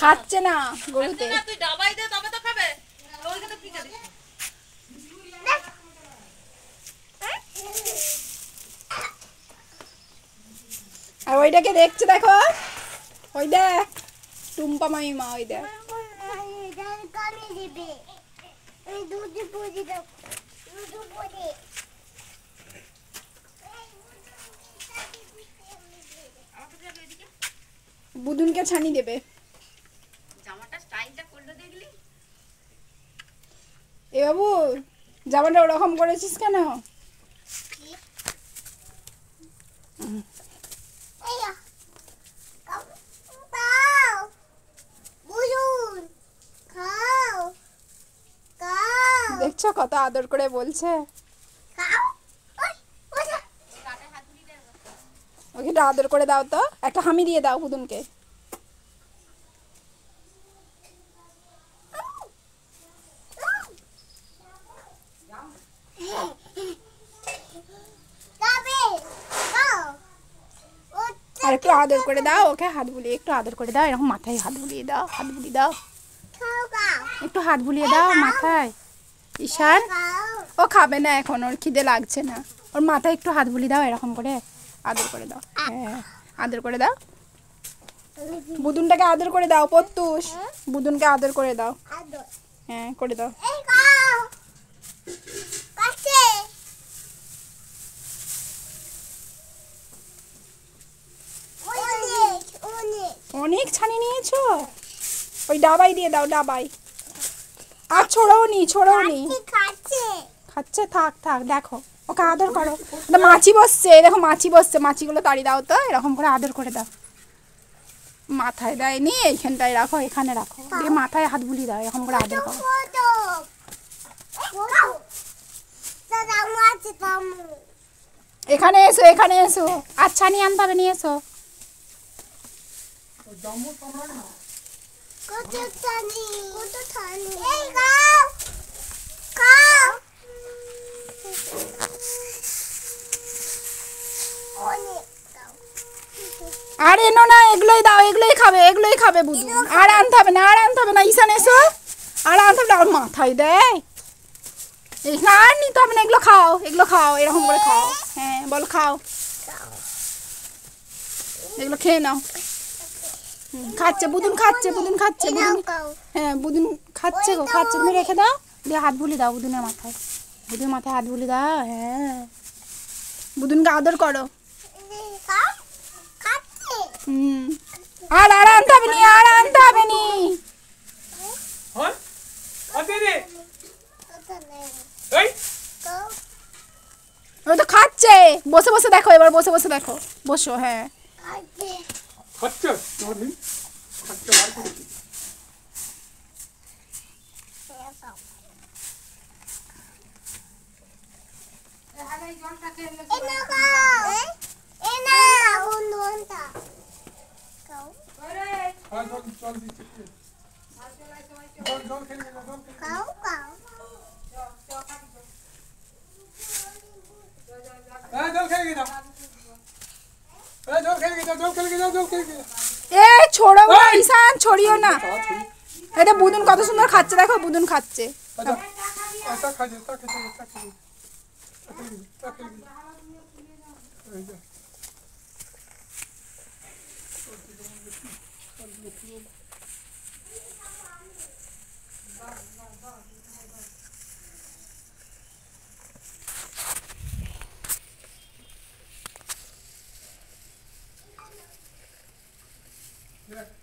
খাচ্ছে না গরুতে। তুই ডাবাই দে তবে তো খাবে। ওইটা তো কি করিস? আর ওইটাকে দেখছে দেখো, ওই দেখ টুম্পা মামিমা, ওই দেখ। বুদুনকে ছানি দেবে। জামাটা স্টাইলটা করলে দেখলি? এ বাবু, জামাটা ওরকম করেছিস কেন? দেখছো কত আদর করে বলছে। ওকে একটু আদর করে দাও তো, একটা হামি দিয়ে দাও বুদুনকে। আর একটু আদর করে দাও ওকে, হাত বুলিয়ে একটু আদর করে দাও, এরকম মাথায় হাত বুলিয়ে দাও, হাত বুলিয়ে দাও, একটু হাত বুলিয়ে দাও মাথায়। ঈশান ও খাবে না এখন, ওর খিদে লাগছে না, ওর মাথায় একটু হাত বুলিয়ে দাও, এরকম করে আদর করে দাও। হ্যাঁ আদর করে দাও, বুদুনটাকে আদর করে দাও। পত্তুষ, বুদুনকে আদর করে দাও। হ্যাঁ করে দাও। অনেক ছানি নিয়েছো, ওই ডাবাই দিয়ে দাও, ডাবাই। আর ছোড়াও নি, ছোড়াও নি। খাচ্ছে, থাক থাক, দেখো ওকে আদর করো। মাছি বসছে, দেখো মাছি বসছে, মাছিগুলো তাড়ি দাও তো, এরকম করে আদর করে দাও। মাথায় দেয়নি, এইখানটায় রাখো, এখানে রাখো, দিয়ে মাথায় হাত বুলিয়ে দাও, এরকম করে আদর করো। এখানে এসো, এখানে এসো, আচ্ছা নিয়ে আনতে হবে, নিয়ে এসো। আর এনো না, এগুলোই দাও, এগুলোই খাবে, এগুলোই খাবে বুদু। আর আনতে হবে না, আর আনতে হবে না, ঈশান এসো। আর আনতে হবে না, আর মাথায় দেয়। আর নিতে হবে না, এগুলো খাও, এগুলো খাও, এরকম করে খাও। হ্যাঁ বল খাও, এগুলো খেয়ে নাও। খাচ্ছে বুদুন, খাচ্ছে বুদুন, খাচ্ছে বুদুন। হ্যাঁ বুদুন খাচ্ছে গো, খাচ্ছে। তুমি রেখে দাও, দিয়ে হাত বুলি দাও বুদুনের মাথায়, বুদুনের মাথায় হাত বুলি দাও। হ্যাঁ বুদুনকে আদর করো। আর আর আনতে হবে নি, আর আনতে হবে নি। ও তো খাচ্ছে, বসে বসে দেখো, এবার বসে বসে দেখো, বসো। হ্যাঁ এ ছোড়ো না ঈশান, ছড়িও না। এটা বুদুন কত সুন্দর খাচ্ছে, দেখো বুদুন খাচ্ছে। Yeah.